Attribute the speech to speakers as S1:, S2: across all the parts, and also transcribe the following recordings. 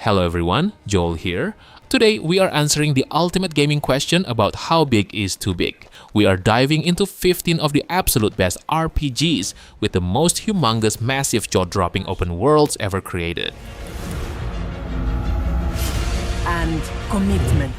S1: Hello everyone, Joel here. Today we are answering the ultimate gaming question about how big is too big. We are diving into 15 of the absolute best RPGs with the most humongous, massive, jaw-dropping open worlds ever created.
S2: And commitment.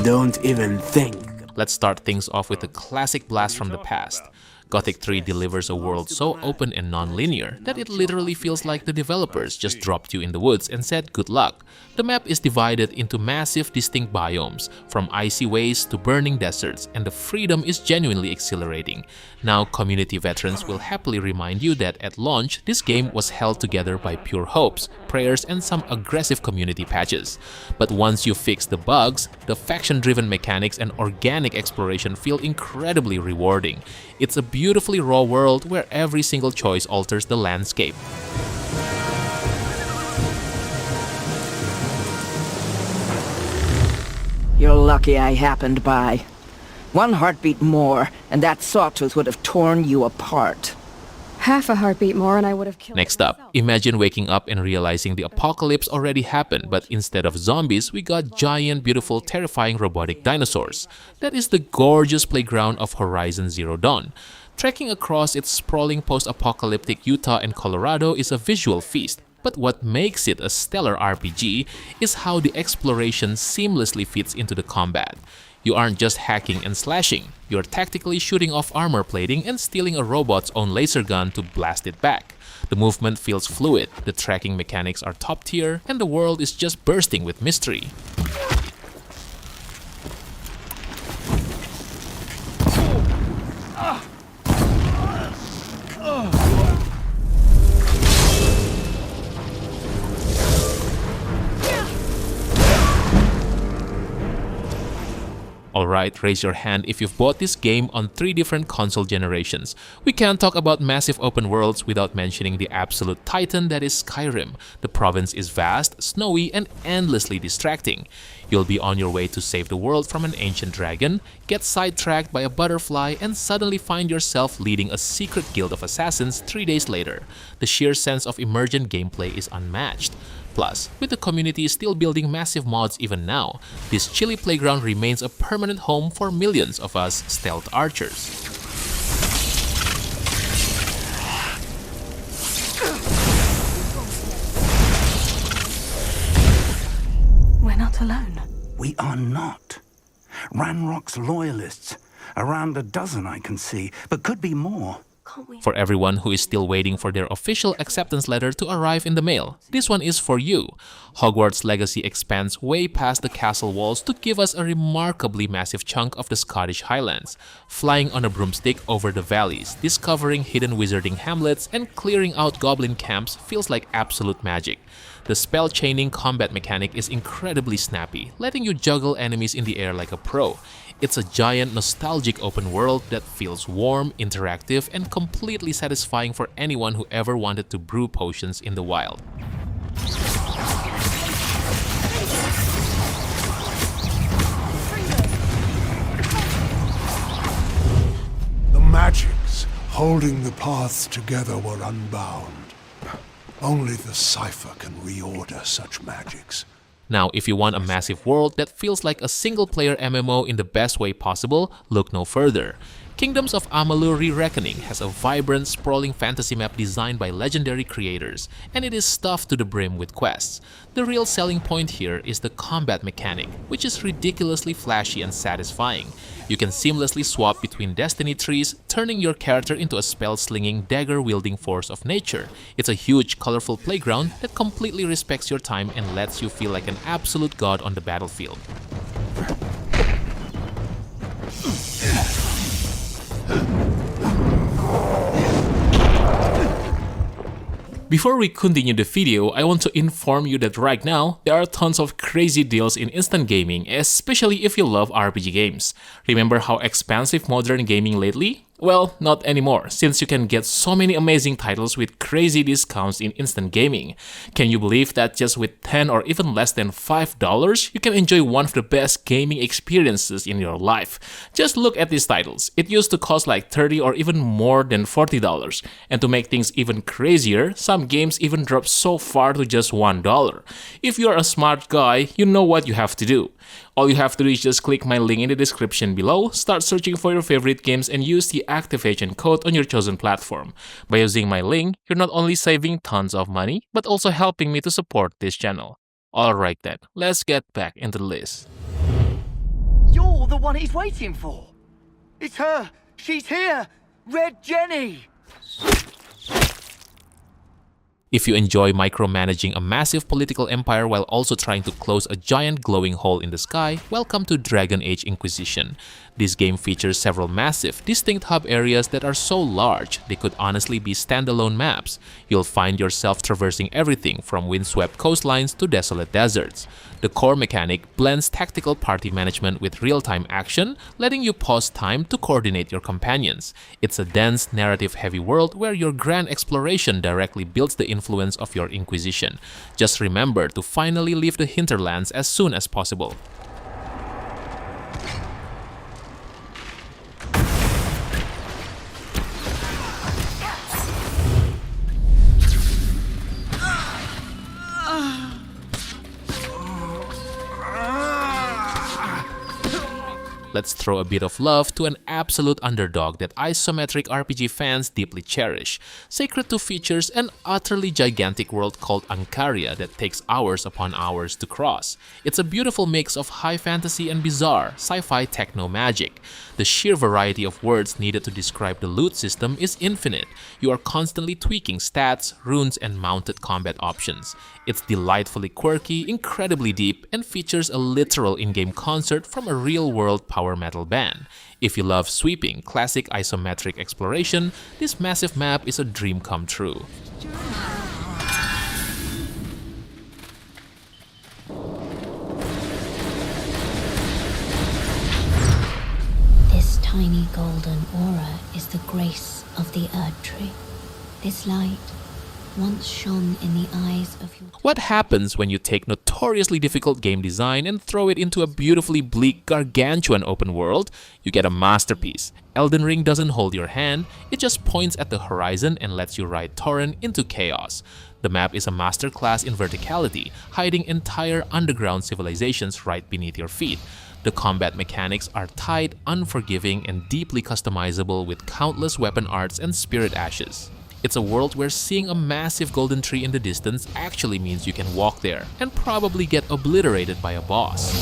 S3: Don't even think.
S1: Let's start things off with a classic blast from the past. Gothic 3 delivers a world so open and non-linear that it literally feels like the developers just dropped you in the woods and said good luck. The map is divided into massive distinct biomes, from icy wastes to burning deserts, and the freedom is genuinely exhilarating. Now, community veterans will happily remind you that at launch, this game was held together by pure hopes, prayers, and some aggressive community patches. But once you fix the bugs, the faction-driven mechanics and organic exploration feel incredibly rewarding. It's a beautifully raw world where every single choice alters the landscape.
S2: You're lucky I happened by. One heartbeat more, and that sawtooth would have torn you apart.
S4: Half a heartbeat more and I would have killed
S1: Next up, imagine waking up and realizing the apocalypse already happened, but instead of zombies, we got giant, beautiful, terrifying robotic dinosaurs. That is the gorgeous playground of Horizon Zero Dawn. Trekking across its sprawling post-apocalyptic Utah and Colorado is a visual feast. But what makes it a stellar RPG is how the exploration seamlessly fits into the combat. You aren't just hacking and slashing, you're tactically shooting off armor plating and stealing a robot's own laser gun to blast it back. The movement feels fluid, the tracking mechanics are top tier, and the world is just bursting with mystery. Alright, raise your hand if you've bought this game on 3 different console generations. We can't talk about massive open worlds without mentioning the absolute titan that is Skyrim. The province is vast, snowy, and endlessly distracting. You'll be on your way to save the world from an ancient dragon, get sidetracked by a butterfly, and suddenly find yourself leading a secret guild of assassins 3 days later. The sheer sense of emergent gameplay is unmatched. Plus, with the community still building massive mods even now, this chilly playground remains a permanent home for millions of us stealth archers.
S4: We're not alone.
S3: We are not. Ranrock's loyalists. Around a dozen I can see, but could be more.
S1: For everyone who is still waiting for their official acceptance letter to arrive in the mail, this one is for you. Hogwarts Legacy expands way past the castle walls to give us a remarkably massive chunk of the Scottish Highlands, flying on a broomstick over the valleys, discovering hidden wizarding hamlets, and clearing out goblin camps feels like absolute magic. The spell chaining combat mechanic is incredibly snappy, letting you juggle enemies in the air like a pro. It's a giant, nostalgic open world that feels warm, interactive, and completely satisfying for anyone who ever wanted to brew potions in the wild.
S5: The magics holding the paths together were unbound. Only the cipher can reorder such magics.
S1: Now, if you want a massive world that feels like a single-player MMO in the best way possible, look no further. Kingdoms of Amalur Re-Reckoning has a vibrant, sprawling fantasy map designed by legendary creators, and it is stuffed to the brim with quests. The real selling point here is the combat mechanic, which is ridiculously flashy and satisfying. You can seamlessly swap between destiny trees, turning your character into a spell-slinging, dagger-wielding force of nature. It's a huge, colorful playground that completely respects your time and lets you feel like an absolute god on the battlefield. Before we continue the video, I want to inform you that right now, there are tons of crazy deals in instant gaming, especially if you love RPG games. Remember how expensive modern gaming lately? Well, not anymore, since you can get so many amazing titles with crazy discounts in instant gaming. Can you believe that just with $10 or even less than $5, you can enjoy one of the best gaming experiences in your life? Just look at these titles. It used to cost like $30 or even more than $40. And to make things even crazier, some games even drop so far to just $1. If you're a smart guy, you know what you have to do. All you have to do is just click my link in the description below, start searching for your favorite games, and use the activation code on your chosen platform. By using my link, you're not only saving tons of money, but also helping me to support this channel. Alright then, let's get back into the list.
S6: You're the one he's waiting for. It's her. She's here. Red Jenny.
S1: If you enjoy micromanaging a massive political empire while also trying to close a giant glowing hole in the sky, welcome to Dragon Age Inquisition. This game features several massive, distinct hub areas that are so large they could honestly be standalone maps. You'll find yourself traversing everything from windswept coastlines to desolate deserts. The core mechanic blends tactical party management with real-time action, letting you pause time to coordinate your companions. It's a dense, narrative-heavy world where your grand exploration directly builds the influence of your Inquisition. Just remember to finally leave the hinterlands as soon as possible. Let's throw a bit of love to an absolute underdog that isometric RPG fans deeply cherish. Sacred to features an utterly gigantic world called Ancaria that takes hours upon hours to cross. It's a beautiful mix of high fantasy and bizarre sci-fi techno magic. The sheer variety of words needed to describe the loot system is infinite. You are constantly tweaking stats, runes, and mounted combat options. It's delightfully quirky, incredibly deep, and features a literal in-game concert from a real-world power metal band. If you love sweeping, classic isometric exploration, this massive map is a dream come true.
S7: This tiny golden aura is the grace of the Erd Tree. This light once shone in the eyes of your...
S1: What happens when you take notoriously difficult game design and throw it into a beautifully bleak, gargantuan open world? You get a masterpiece. Elden Ring doesn't hold your hand, it just points at the horizon and lets you ride Torrent into chaos. The map is a masterclass in verticality, hiding entire underground civilizations right beneath your feet. The combat mechanics are tight, unforgiving, and deeply customizable with countless weapon arts and spirit ashes. It's a world where seeing a massive golden tree in the distance actually means you can walk there and probably get obliterated by a boss.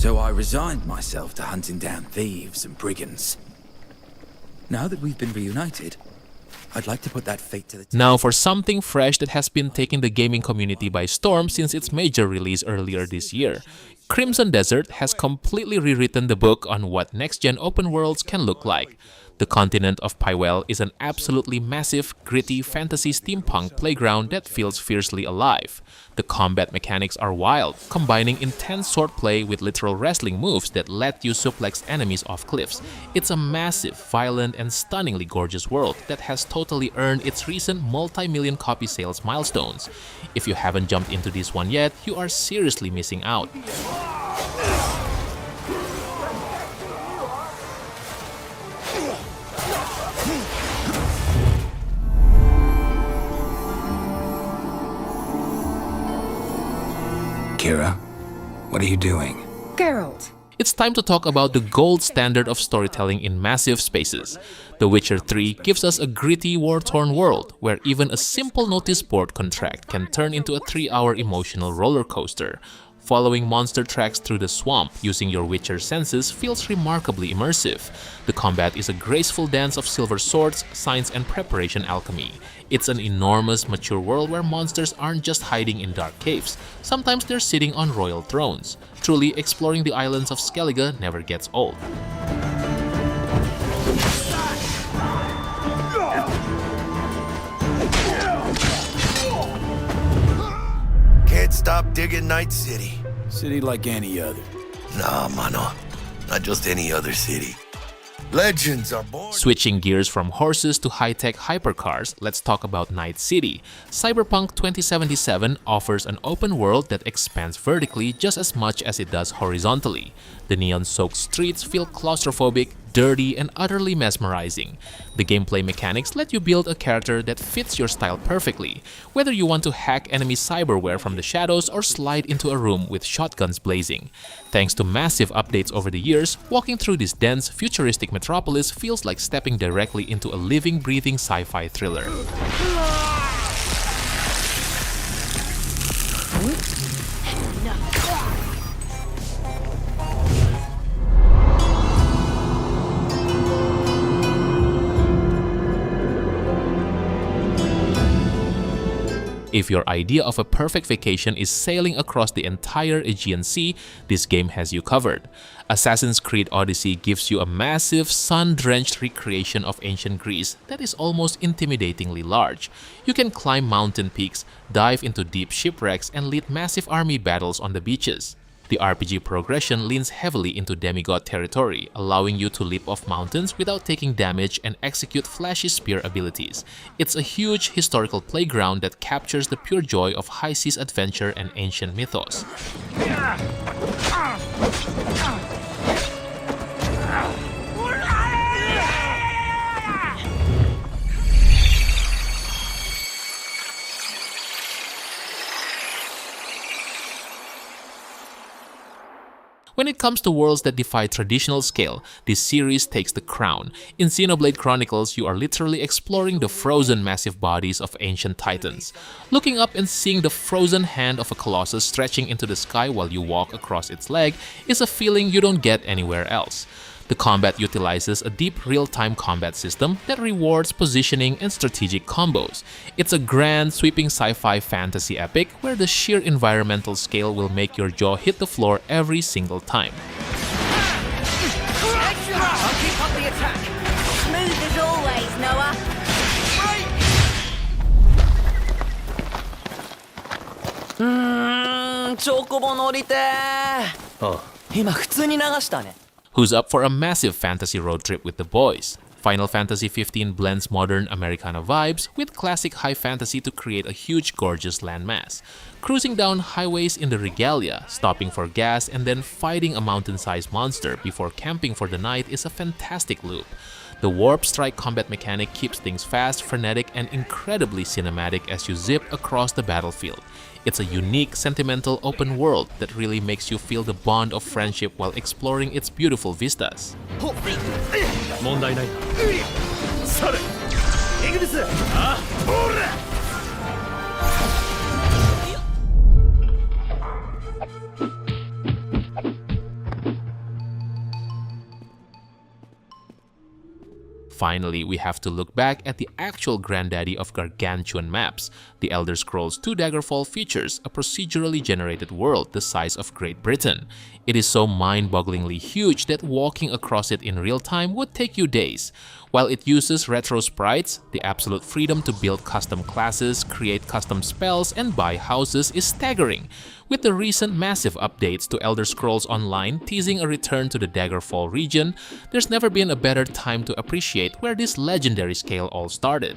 S8: So I resigned myself to hunting down thieves and brigands. Now that we've been reunited, I'd like to put that fate to the test.
S1: Now for something fresh that has been taking the gaming community by storm since its major release earlier this year. Crimson Desert has completely rewritten the book on what next-gen open worlds can look like. The continent of Pywell is an absolutely massive, gritty fantasy steampunk playground that feels fiercely alive. The combat mechanics are wild, combining intense swordplay with literal wrestling moves that let you suplex enemies off cliffs. It's a massive, violent, and stunningly gorgeous world that has totally earned its recent multi-million copy sales milestones. If you haven't jumped into this one yet, you are seriously missing out.
S3: Kira, what are you doing?
S4: Geralt.
S1: It's time to talk about the gold standard of storytelling in massive spaces. The Witcher 3 gives us a gritty, war-torn world where even a simple notice board contract can turn into a 3-hour emotional roller coaster. Following monster tracks through the swamp using your Witcher senses feels remarkably immersive. The combat is a graceful dance of silver swords, science, and preparation alchemy. It's an enormous, mature world where monsters aren't just hiding in dark caves. Sometimes they're sitting on royal thrones. Truly, exploring the islands of Skellige never gets old.
S9: stop digging Night City.
S8: City like any other.
S9: Nah, mano. Not just any other city. Legends are born.
S1: Switching gears from horses to high-tech hypercars, let's talk about Night City. Cyberpunk 2077 offers an open world that expands vertically just as much as it does horizontally. The neon-soaked streets feel claustrophobic, dirty, and utterly mesmerizing. The gameplay mechanics let you build a character that fits your style perfectly, whether you want to hack enemy cyberware from the shadows or slide into a room with shotguns blazing. Thanks to massive updates over the years, walking through this dense, futuristic metropolis feels like stepping directly into a living, breathing sci-fi thriller. If your idea of a perfect vacation is sailing across the entire Aegean Sea, this game has you covered. Assassin's Creed Odyssey gives you a massive, sun-drenched recreation of ancient Greece that is almost intimidatingly large. You can climb mountain peaks, dive into deep shipwrecks, and lead massive army battles on the beaches. The RPG progression leans heavily into demigod territory, allowing you to leap off mountains without taking damage and execute flashy spear abilities. It's a huge historical playground that captures the pure joy of high seas adventure and ancient mythos. When it comes to worlds that defy traditional scale, this series takes the crown. In Xenoblade Chronicles, you are literally exploring the frozen massive bodies of ancient titans. Looking up and seeing the frozen hand of a colossus stretching into the sky while you walk across its leg is a feeling you don't get anywhere else. The combat utilizes a deep real-time combat system that rewards positioning and strategic combos. It's a grand, sweeping sci-fi fantasy epic where the sheer environmental scale will make your jaw hit the floor every single time.
S6: I'll keep up the attack.
S10: Smooth as always, Noah.
S6: チョコボ乗りてー。今普通に流したね。
S1: Who's up for a massive fantasy road trip with the boys? Final Fantasy XV blends modern Americana vibes with classic high fantasy to create a huge, gorgeous landmass. Cruising down highways in the regalia, stopping for gas, and then fighting a mountain-sized monster before camping for the night is a fantastic loop. The warp strike combat mechanic keeps things fast, frenetic, and incredibly cinematic as you zip across the battlefield. It's a unique, sentimental open world that really makes you feel the bond of friendship while exploring its beautiful vistas. Finally, we have to look back at the actual granddaddy of gargantuan maps. The Elder Scrolls II Daggerfall features a procedurally generated world the size of Great Britain. It is so mind-bogglingly huge that walking across it in real time would take you days. While it uses retro sprites, the absolute freedom to build custom classes, create custom spells, and buy houses is staggering. With the recent massive updates to Elder Scrolls Online teasing a return to the Daggerfall region, there's never been a better time to appreciate where this legendary scale all started.